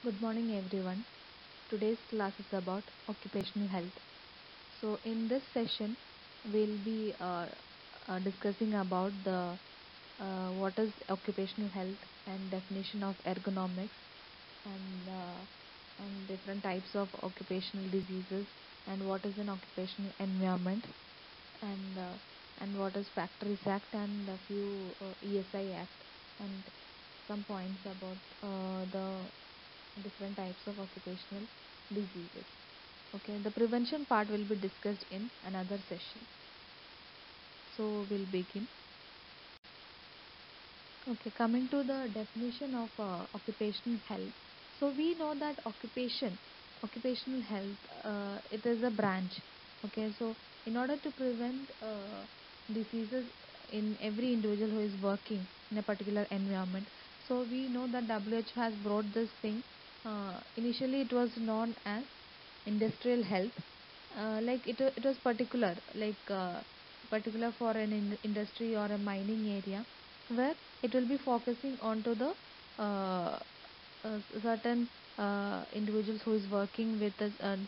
Good morning, everyone. Today's class is about occupational health. So, in this session, we'll be discussing about the what is occupational health and definition of ergonomics and different types of occupational diseases and what is an occupational environment and uh, and what is Factories Act and a few ESI Act and some points about the different types of occupational diseases. Okay, the prevention part will be discussed in another session. So we'll begin. Okay, coming to the definition of occupational health. So we know that occupational health, it is a branch. Okay, so in order to prevent diseases in every individual who is working in a particular environment, so we know that WHO has brought this thing. Initially, it was known as industrial health. It was particular for an industry or a mining area where it will be focusing onto the uh, certain individuals who is working with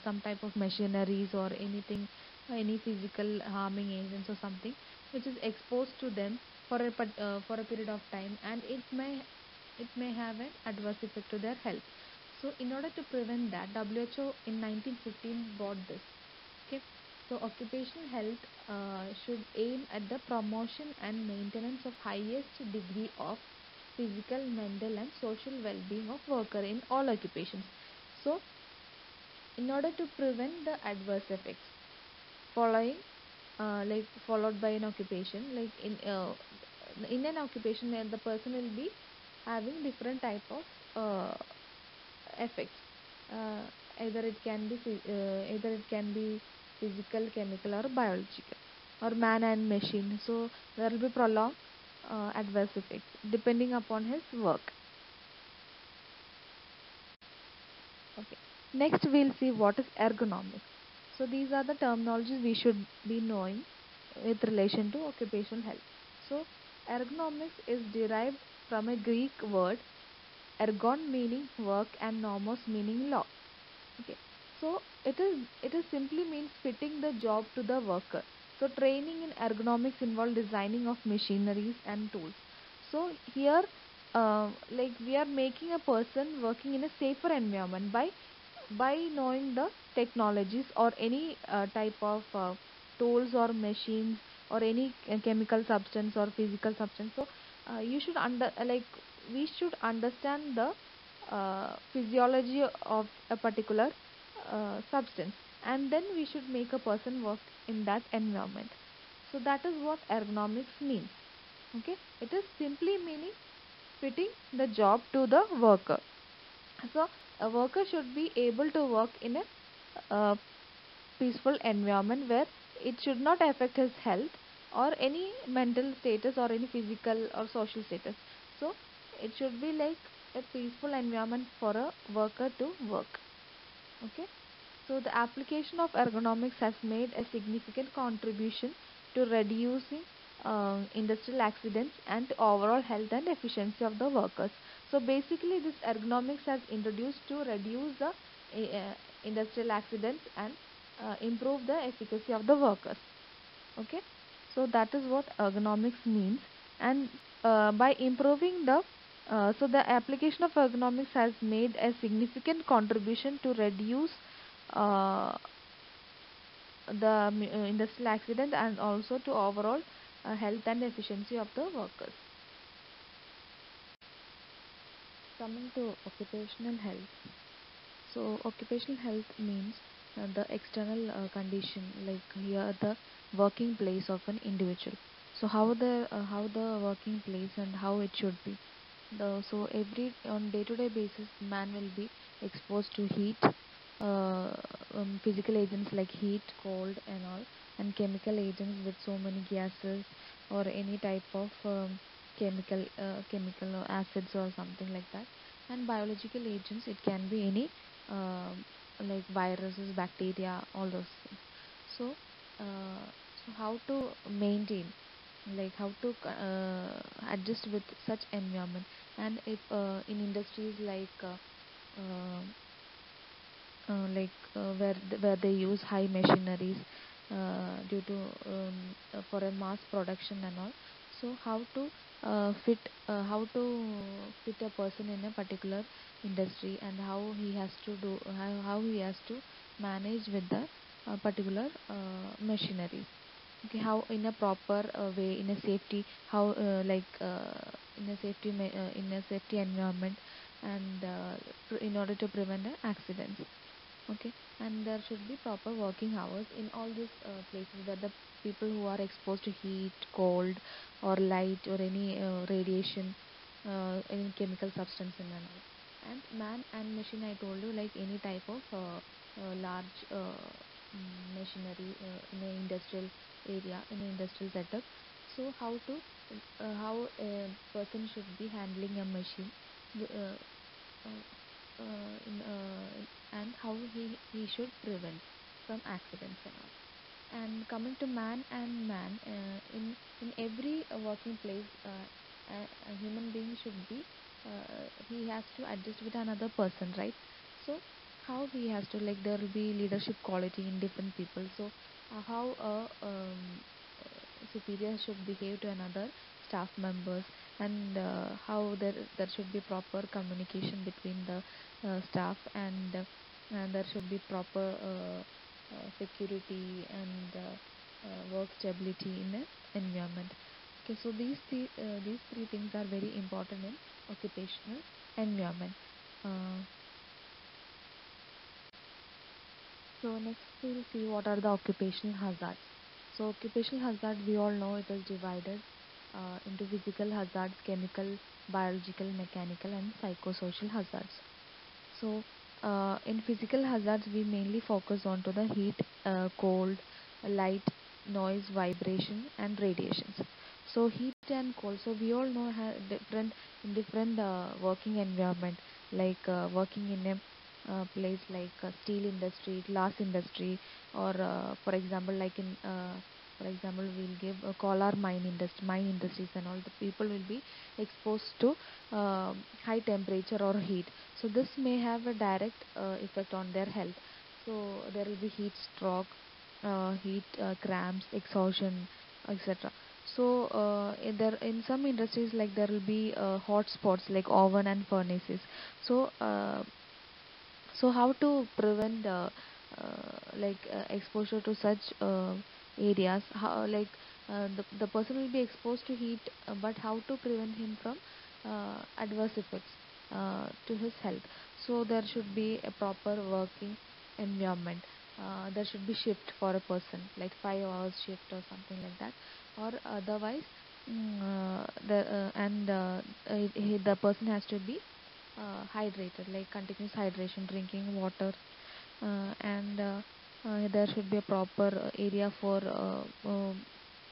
some type of machineries or anything, any physical harming agents or something which is exposed to them for a period of time, and it may have an adverse effect to their health. So in order to prevent that, WHO in 1915 brought this. Okay, so occupational health should aim at the promotion and maintenance of highest degree of physical, mental, and social well-being of worker in all occupations. So, in order to prevent the adverse effects following, followed by an occupation, in an occupation where the person will be having different type of effects. Uh, either it can be physical, chemical, or biological, or man and machine. So there will be prolonged adverse effects depending upon his work. Okay. Next, we'll see what is ergonomics. So these are the terminologies we should be knowing with relation to occupational health. So ergonomics is derived from a Greek word ergon meaning work and nomos meaning law. Okay. So it is simply means fitting the job to the worker. So training in ergonomics involve designing of machineries and tools. So here, we are making a person working in a safer environment by knowing the technologies or any type of tools or machines or any chemical substance or physical substance. So you should under like we should understand the physiology of a particular substance, and then we should make a person work in that environment. So that is what ergonomics means. Okay, it is simply meaning fitting the job to the worker. So a worker should be able to work in a uh, peaceful environment where it should not affect his health or any mental status or any physical or social status. So it should be like a peaceful environment for a worker to work. Okay. So the application of ergonomics has made a significant contribution to reducing industrial accidents and to overall health and efficiency of the workers. So basically, this ergonomics has introduced to reduce the industrial accidents and improve the efficacy of the workers. Okay, so that is what ergonomics means, and by improving the so the application of ergonomics has made a significant contribution to reduce uh, industrial accident and also to overall health and efficiency of the workers. Coming to occupational health. So occupational health means the external condition, like here the working place of an individual. So how the working place and how it should be. So every on day-to-day basis, man will be exposed to heat, physical agents like heat, cold, and all, and chemical agents with so many gases or any type of chemical or acids or something like that, and biological agents. It can be any like viruses, bacteria, all those things. So, how to maintain, like how to adjust with such environment, and if in industries like uh, where they use high machineries due to for a mass production and all. So how to fit a person in a particular industry, and how he has to manage with the particular machineries. Okay, how in a proper way, in a safety, how in a safety environment, and in order to prevent accidents. Okay, and there should be proper working hours in all these places where the people who are exposed to heat, cold, or light, or any radiation, any chemical substance in and all. And man and machine, I told you, like any type of large machinery in an industrial area, in an industrial setup. So how a person should be handling a machine. Uh, and how he should prevent from accidents and all. And coming to man, in every working place, a human being should be he has to adjust with another person, right? So how he has to, like, there will be leadership quality in different people. So how superior should behave to another staff members, and how there should be proper communication between the staff, and there should be proper security and work stability in an environment. Okay, so these three things are very important in occupational environment. Uh, so next we'll see what are the occupational hazards. So occupational hazard, we all know it is divided into physical hazards, chemical, biological, mechanical, and psychosocial hazards. So, in physical hazards, we mainly focus on to the heat, cold, light, noise, vibration, and radiations. So, heat and cold. So, we all know different in different working environment, like working in a place like steel industry, glass industry, or for example, we'll give a coal mine industries, and all the people will be exposed to high temperature or heat. So this may have a direct effect on their health. So there will be heat stroke, heat cramps, exhaustion, etc. So in some industries, like there will be hot spots like oven and furnaces. So how to prevent exposure to such areas? How, the person will be exposed to heat, but how to prevent him from adverse effects to his health? So there should be a proper working environment. There should be shift for a person, like 5 hours shift or something like that, or otherwise, the and the person has to be hydrated, like continuous hydration, drinking water, and there should be a proper area for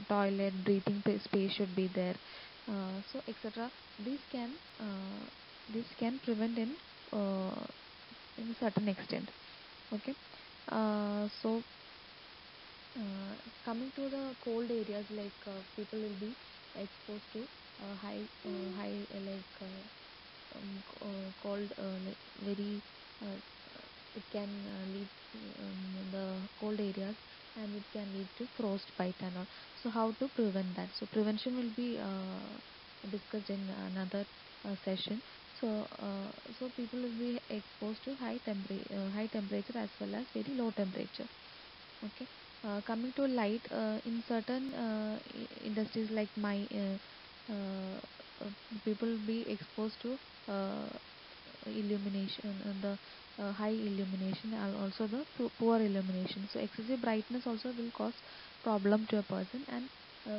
toilet, breathing space should be there, so etc. These can uh, this can prevent uh, in a certain extent. Okay, so coming to the cold areas, like people will be exposed to high called like very it can lead to the cold areas, and it can lead to frostbite and all. So how to prevent that? So prevention will be discussed in another session. So people will be exposed to high temperature as well as very low temperature. Okay. Coming to light, in certain industries like uh, people will be exposed to uh, illumination, and the high illumination, and also the poor illumination. So excessive brightness also will cause problem to a person, and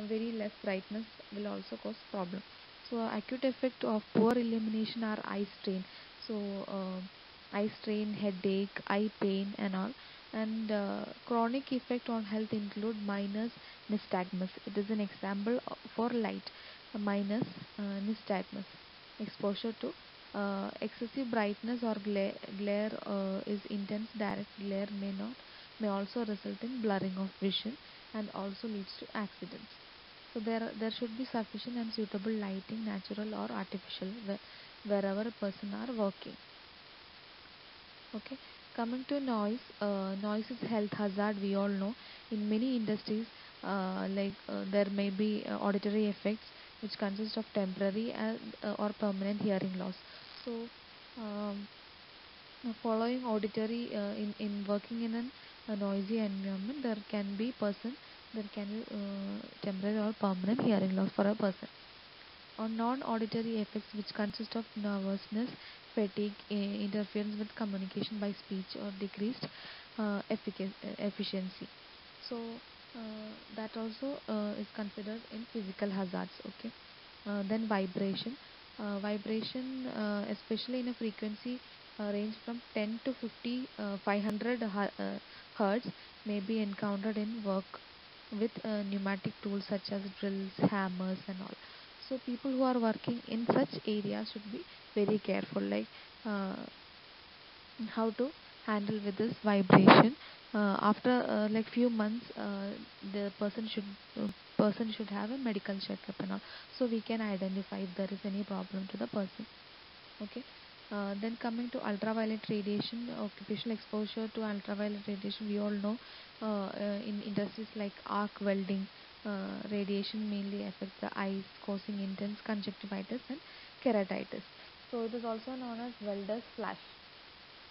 very less brightness will also cause problem. So acute effect of poor illumination are eye strain. So eye strain, headache, eye pain, and all. And chronic effect on health include minus nystagmus. It is an example for light. Minus nystagmus, exposure to excessive brightness or glare is intense. Direct glare may also result in blurring of vision and also leads to accidents. So there should be sufficient and suitable lighting, natural or artificial, wherever a person are working. Okay, coming to noise, noise is health hazard. We all know in many industries, there may be auditory effects which consist of temporary and or permanent hearing loss. So, um, following auditory in working in a noisy environment, there can be temporary or permanent hearing loss for a person or non-auditory effects which consist of nervousness, fatigue, interference with communication by speech or decreased efficiency. So that also is considered in physical hazards. Okay. Then vibration. Especially in a frequency range from 10 to 50, 500 hertz, may be encountered in work with pneumatic tools such as drills, hammers, and all. So people who are working in such areas should be very careful, like uh, how to handle with this vibration. After like few months, the person should have a medical checkup and all, so we can identify if there is any problem to the person. Okay. Then coming to ultraviolet radiation, occupational exposure to ultraviolet radiation, we all know in industries like arc welding, radiation mainly affects the eyes, causing intense conjunctivitis and keratitis. So it is also known as welder's flash.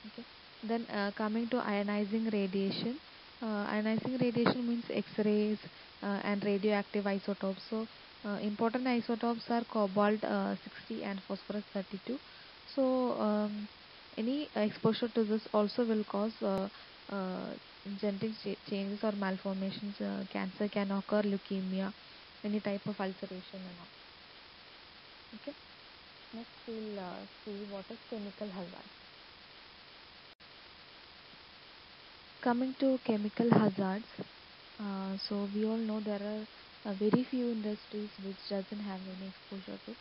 Okay. Then coming to ionizing radiation, ionizing radiation means X-rays and radioactive isotopes. So important isotopes are cobalt 60 and phosphorus 32. So any exposure to this also will cause genetic changes or malformations. Cancer can occur, leukemia, any type of ulceration and all. Okay. Next we'll see what is chemical hazard. Coming to chemical hazards, so we all know there are very few industries which doesn't have any exposure to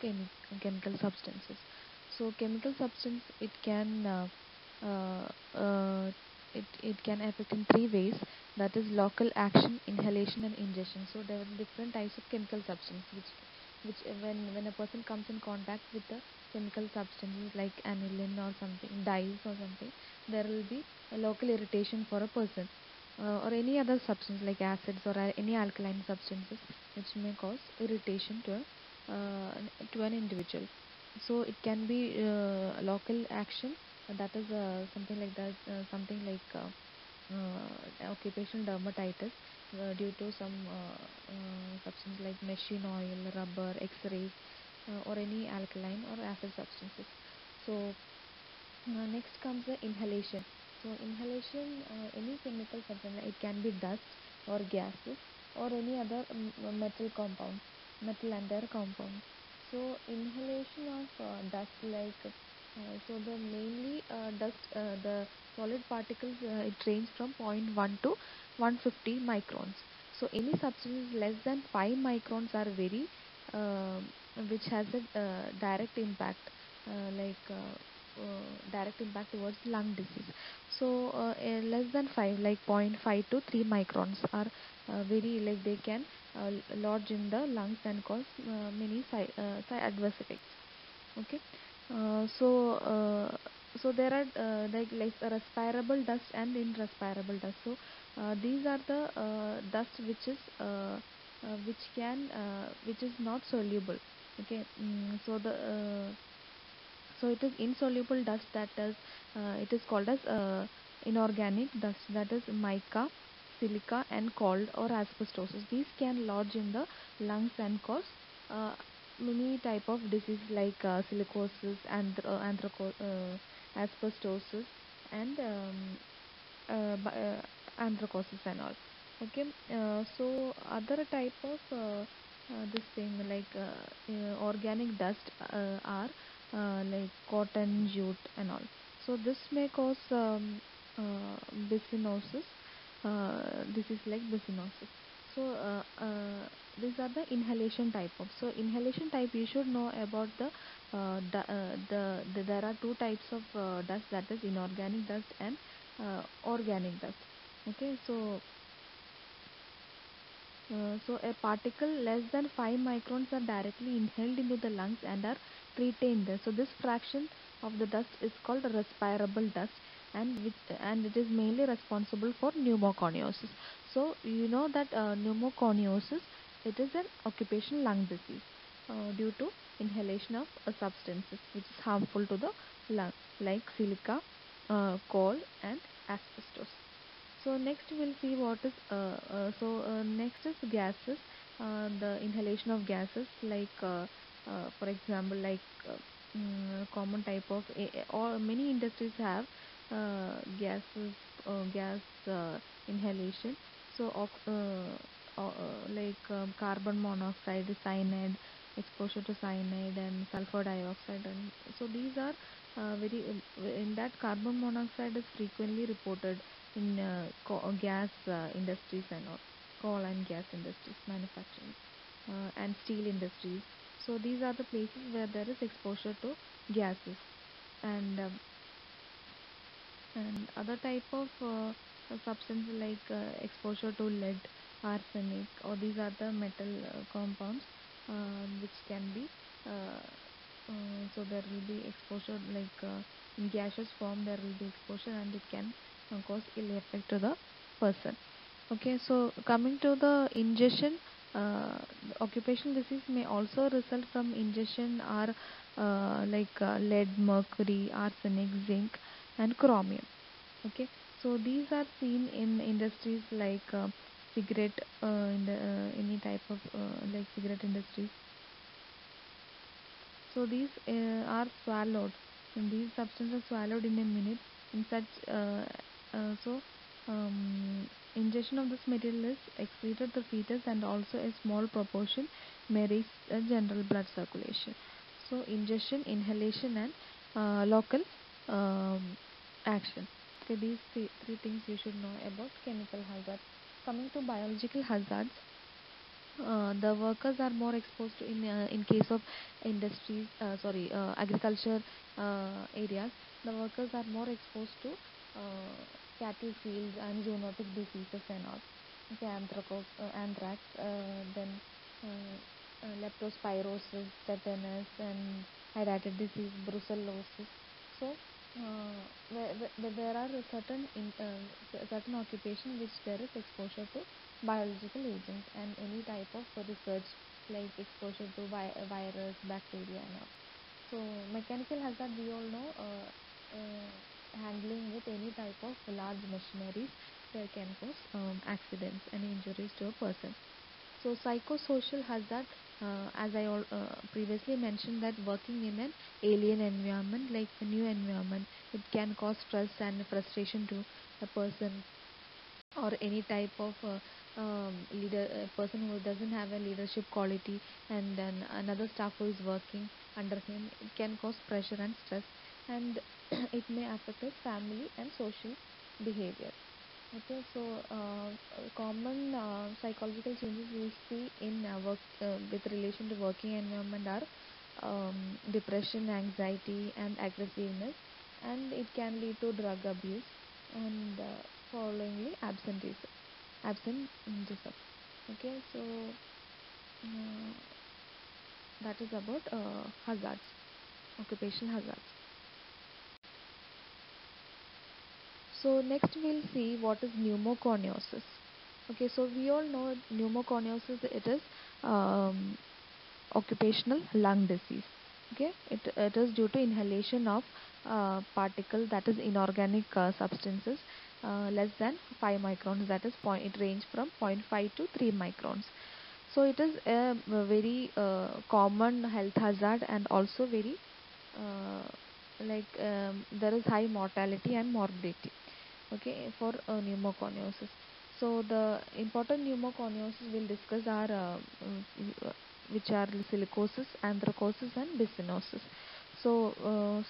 chemical substances. So chemical substance uh, uh, it can affect in three ways. That is local action, inhalation, and ingestion. So there are different types of chemical substance which when a person comes in contact with the chemical substances like aniline or something, dyes or something, there will be a local irritation for a person, or any other substance like acids or any alkaline substances which may cause irritation to an individual. So it can be local action, that is something like that, occupational dermatitis due to some substance like machine oil, rubber, X-rays, or any alkaline or acid substances. So next comes the inhalation. So inhalation, any chemical substance, it can be dust or gases or any other metal compound, metal and their compound. So inhalation of dust, so the mainly dust, the solid particles, it range from zero point 0.1 to 150 microns. So any substance less than 5 microns are very, which has a direct impact, direct impact towards lung disease. So less than 5, like zero point 0.5 to 3 microns are very, like they can lodge in the lungs and cause many side adverse effects. Okay. uh, so uh, so there are like respirable dust and irrespirable dust. So these are the dust which is not soluble. Okay. So it is insoluble dust, that is it is called as inorganic dust, that is mica, silica, and cold or asbestosis. These can lodge in the lungs and cause uh, many type of disease like silicosis, asbestosis, and anthracosis and all. Okay. So other type of this thing like organic dust are like cotton, jute, and all. So this may cause bicyanosis. This is like bicyanosis. So these are the inhalation type of. So inhalation type, you should know about there are two types of dust, that is inorganic dust and organic dust. Okay. So a particle less than 5 microns are directly inhaled into the lungs and are retained there. So this fraction of the dust is called respirable dust, and it is mainly responsible for pneumoconiosis. So you know that pneumoconiosis, it is an occupational lung disease due to inhalation of substances which is harmful to the lung, like silica, coal, and asbestos. So next we'll see what is next is gases, the inhalation of gases like for example like common type of or many industries have gas inhalation. So like carbon monoxide, cyanide, exposure to cyanide and sulfur dioxide, and so these are very in that carbon monoxide is frequently reported in gas industries and all, coal and gas industries, manufacturing, and steel industries. So these are the places where there is exposure to gases, and other type of substance like exposure to lead, arsenic, or these are the metal compounds which can be so there will be exposure like in gaseous form there will be exposure, and it can cause ill effect to the person. Okay, so coming to the ingestion, the occupational disease may also result from ingestion are like lead, mercury, arsenic, zinc, and chromium. Okay, so these are seen in industries like cigarette, in the any type of like cigarette industries. So these are swallowed, and these substances are swallowed in a minute. In such, so ingestion of this material is excreted the fetus, and also a small proportion may reach the general blood circulation. So ingestion, inhalation, and local um, action. Okay, these three things you should know about chemical hazards. Coming to biological hazards, the workers are more exposed to in case of industries, agriculture areas. The workers are more exposed to cattle fields and zoonotic diseases and all. Okay, anthrax, then leptospirosis, tetanus, and hydatid disease, brucellosis. So there are certain occupation which there is exposure to biological agents and any type of research like exposure to virus, bacteria, and all. So mechanical hazard, we all know, handling with any type of large machineries, there can cause accidents and injuries to a person. So psychosocial hazard, as I previously mentioned, that working in an alien environment like a new environment, it can cause stress and frustration to the person, or any type of leader person who doesn't have a leadership quality, and then another staff who is working under him, it can cause pressure and stress, and it may affect his family and social behavior. Okay, so common psychological changes we see in work with relation to working environment are depression, anxiety, and aggressiveness, and it can lead to drug abuse, and followingly absenteeism. Okay, so uh, that is about hazards, occupational hazards. So next we'll see what is pneumoconiosis. Okay, so we all know pneumoconiosis. It is um, occupational lung disease. Okay, it is due to inhalation of particle, that is inorganic substances less than 5 microns, that is point, it range from 0.5 to 3 microns. So it is a very common health hazard, and also very uh, there is high mortality and morbidity, okay, for pneumoconiosis. So the important pneumoconiosis we'll discuss are which are silicosis, anthracosis, and bicyanosis. So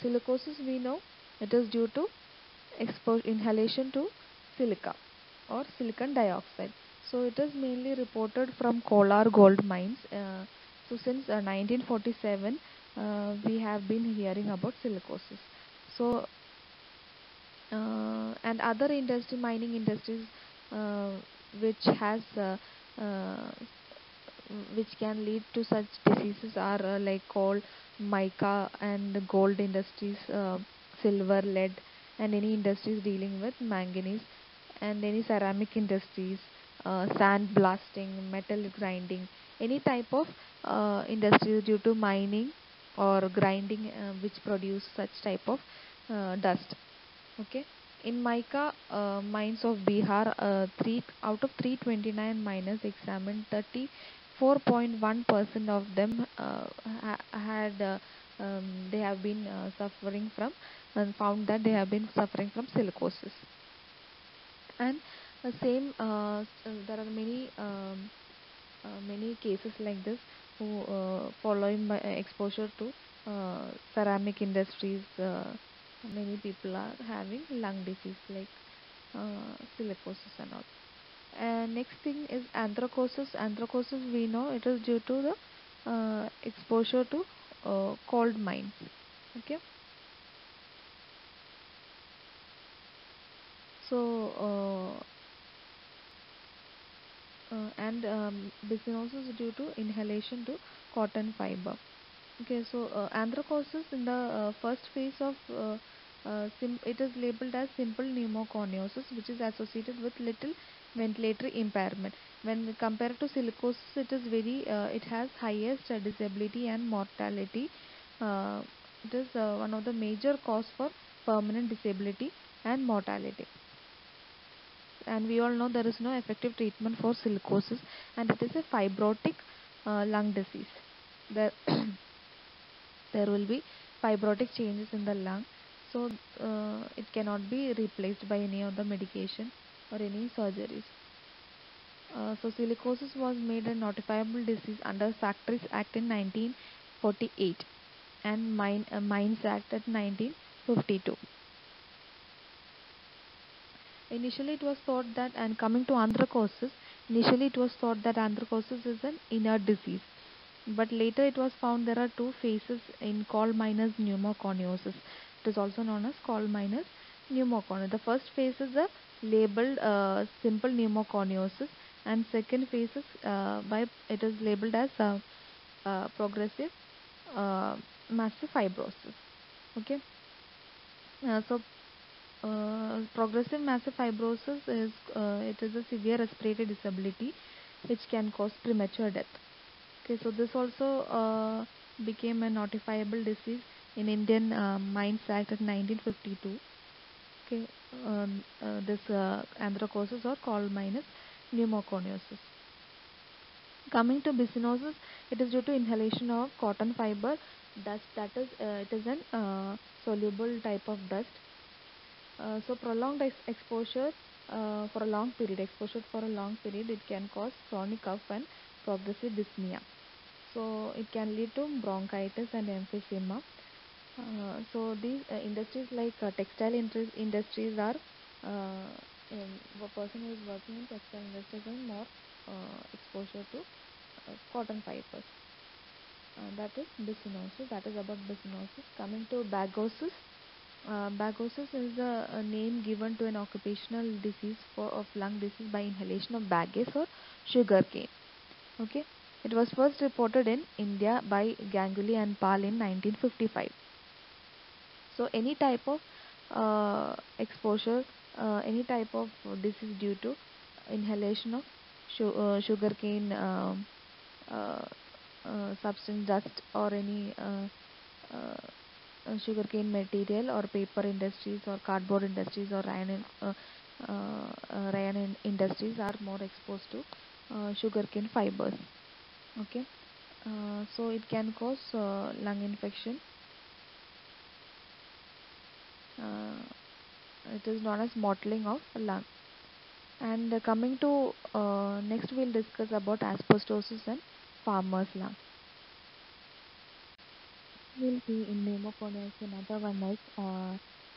silicosis, we know it is due to inhalation to silica or silicon dioxide. So it is mainly reported from Kolar gold mines. So since 1947, we have been hearing about silicosis. So and other industry, mining industries, uh, which has uh, which can lead to such diseases are like coal, mica, and gold industries, silver, lead, and any industries dealing with manganese, and any ceramic industries, sand blasting, metal grinding, any type of industries due to mining or grinding, which produce such type of dust. Okay. In mica mines of Bihar, 3 out of 329 miners examined, 34.1% of them had they have been suffering from, and found that they have been suffering from silicosis. And there are many cases like this who following by exposure to ceramic industries. Many people are having lung disease like silicosis and all. And next thing is anthracosis. Anthracosis, we know it is due to the exposure to coal mines. Okay. So and Bisonosis is due to inhalation to cotton fiber. Okay, so anthracosis in the first phase of it is labeled as simple pneumoconiosis, which is associated with little ventilatory impairment. When compared to silicosis, it has highest disability and mortality. Uh, it is one of the major cause for permanent disability and mortality. And we all know there is no effective treatment for silicosis, and it is a fibrotic lung disease. There there will be fibrotic changes in the lung, so it cannot be replaced by any of the medication or any surgeries. So silicosis was made a notifiable disease under Factories Act in 1948 and Mines Act at 1952. Initially, it was thought that, and coming to anthracosis, initially it was thought that anthracosis is an inert disease. But later it was found there are two phases in coal miners pneumoconiosis. It is also known as coal miners pneumoconiosis. The first phase is a labeled simple pneumoconiosis, and second phase is it is labeled as progressive uh, massive fibrosis. Okay. Progressive massive fibrosis is it is a severe respiratory disability which can cause premature death. Okay, so this also became a notifiable disease in Indian Mines Act of 1952. Okay, this anthracosis or coal minus pneumoconiosis. Coming to bisonosis, it is due to inhalation of cotton fiber dust. That is, it is an soluble type of dust. So prolonged exposure for a long period, it can cause chronic cough and progressive dyspnea. So it can lead to bronchitis and emphysema. So these industries like industries are a person who is working in textile industries and more exposure to cotton fibers. That is bisonosis. That is about bisonosis. Coming to bagosis. Bagosis is a name given to an occupational disease of lung disease by inhalation of bagasse or sugarcane. Okay, it was first reported in India by Ganguly and Pal in 1955. So any type of exposure, any type of disease due to inhalation of sugarcane uh, substance, dust, or any sugarcane material, or paper industries or cardboard industries or rayon industries are more exposed to sugarcane fibers. Okay, so it can cause lung infection. Uh, it is known as mottling of lung. And coming to next, we'll discuss about asbestosis and farmer's lung. We'll see in pneumoconiosis another one like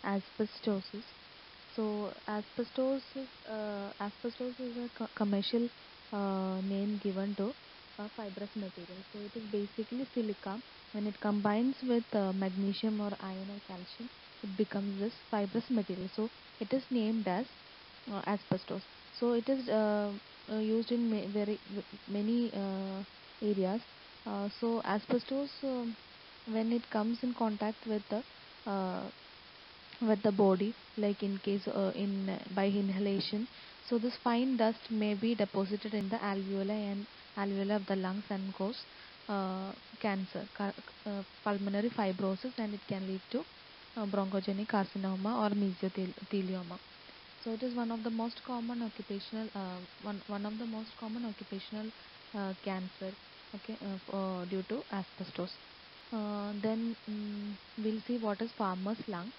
asbestosis. So asbestos is a commercial name given to a fibrous material. So it is basically silica. When it combines with magnesium or iron or calcium, it becomes this fibrous material. So it is named as asbestos. So it is used in many. areas. So asbestos, when it comes in contact uh, with the body, like in case in by inhalation, so this fine dust may be deposited in the alveoli and alveoli of the lungs and cause uh, cancer, pulmonary fibrosis, and it can lead to bronchogenic carcinoma or mesothelioma. So it is one of the most common occupational one of the most common occupational cancer, okay, due to asbestos. Then we'll see what is farmer's lung.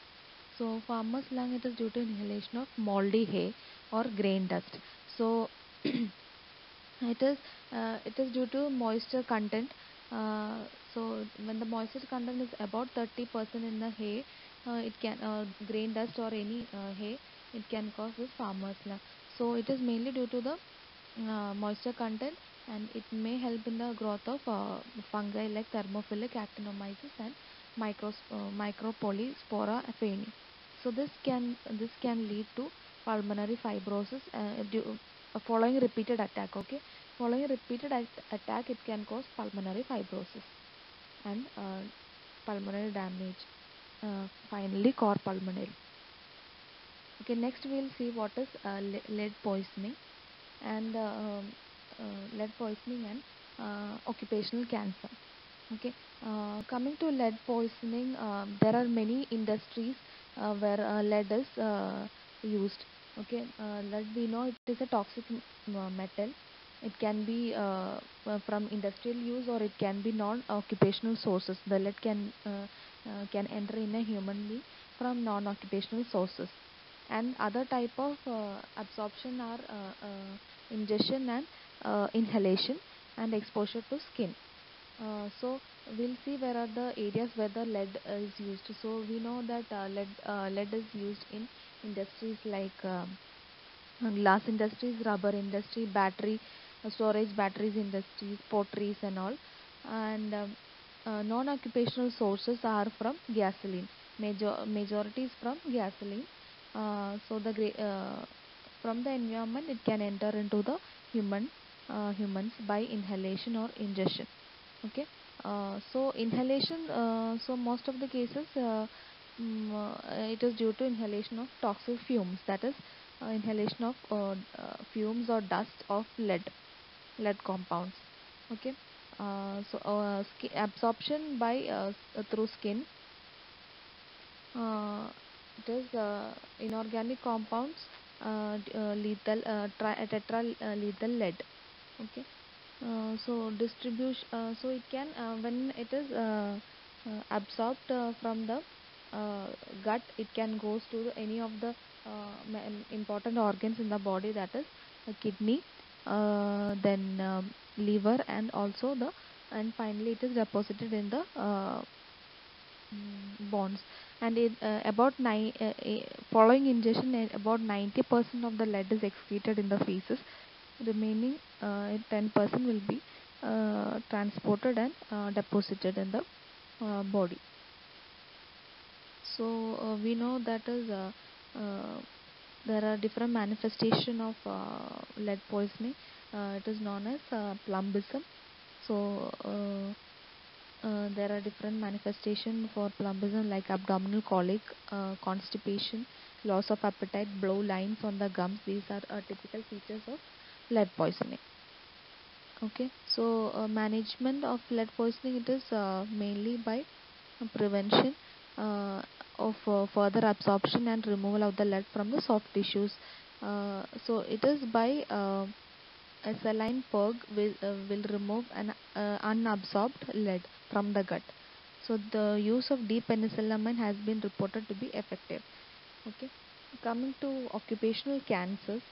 So farmer's lung, it is due to inhalation of moldy hay or grain dust. So it is due to moisture content. So when the moisture content is about 30% in the hay, it can grain dust or any hay, it can cause this farmer's lung. So it is mainly due to the moisture content, and it may help in the growth of fungi like thermophilic actinomyces and micropolyspora afani. So this can lead to pulmonary fibrosis following repeated attack. Okay, following repeated attack, it can cause pulmonary fibrosis and pulmonary damage. Finally, core pulmonary. Okay, next we'll see what is lead poisoning and lead poisoning and occupational cancer. Okay, coming to lead poisoning, there are many industries where lead is used. Okay, lead, we know it is a toxic metal. It can be from industrial use, or it can be non-occupational sources. The lead can enter in a human being from non-occupational sources. And other type of absorption are ingestion and inhalation and exposure to skin. So we'll see where are the areas where the lead is used. So we know that lead is used in industries like glass industries, rubber industry, battery storage, batteries industries, potteries and all. And non-occupational sources are from gasoline. Majority is from gasoline. So from the environment, it can enter into the humans by inhalation or ingestion. Okay, so inhalation, so most of the cases it is due to inhalation of toxic fumes, that is inhalation of fumes or dust of lead compounds. Okay, so absorption by through skin, uh, it is inorganic compounds, lethal tetra lethal lead. Okay, so distribution, so it can when it is absorbed from the uh, gut, it can goes to any of the important organs in the body, that is kidney, then liver, and also the and finally it is deposited in the bones. And about following ingestion, about 90% of the lead is excreted in the feces. Remaining 10% will be transported and deposited in the body. So we know that is there are different manifestation of lead poisoning. It is known as plumbism. So there are different manifestation for plumbism, like abdominal colic, constipation, loss of appetite, blow lines on the gums. These are typical features of lead poisoning. Okay, so management of lead poisoning, it is mainly by prevention uh, of further absorption and removal of the lead from the soft tissues. So it is by a saline purge will remove an unabsorbed lead from the gut. So the use of deep penicillamine has been reported to be effective. Okay, coming to occupational cancers,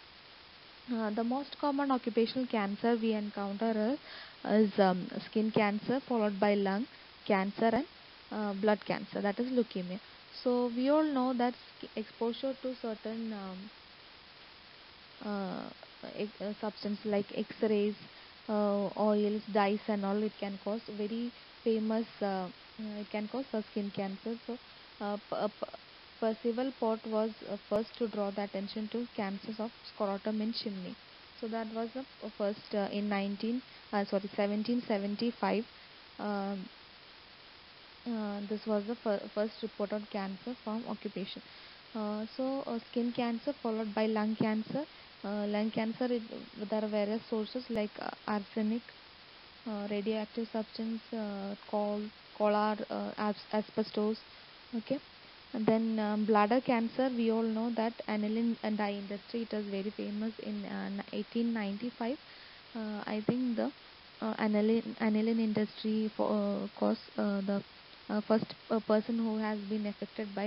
the most common occupational cancer we encounter is skin cancer, followed by lung cancer and blood cancer, that is leukemia. So we all know that exposure to certain uh, substance like X-rays, oils, dyes, and all, it can cause very famous. It can cause skin cancer. So, Percival Pott was first to draw the attention to cancers of scrotum in chimney. So that was the first in 1775. Um, this was the first report on cancer from occupation. Skin cancer followed by lung cancer. Lung cancer, there are various sources like arsenic, radioactive substance called kolar, asbestos. Okay, and then bladder cancer. We all know that aniline and dye industry. It was very famous in 1895. I think the aniline industry for cause the first person who has been affected by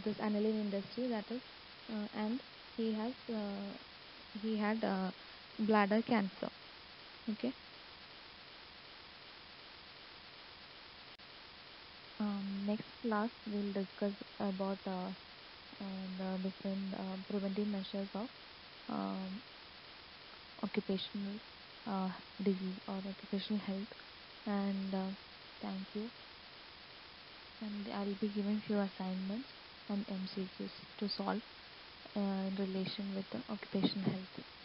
this aniline industry, that is, and he has he had bladder cancer. Okay. Next class we'll discuss about the different preventive measures of um, occupational disease or occupational health. And thank you. And I'll be giving few assignments and MCQs to solve in relation with the occupational health.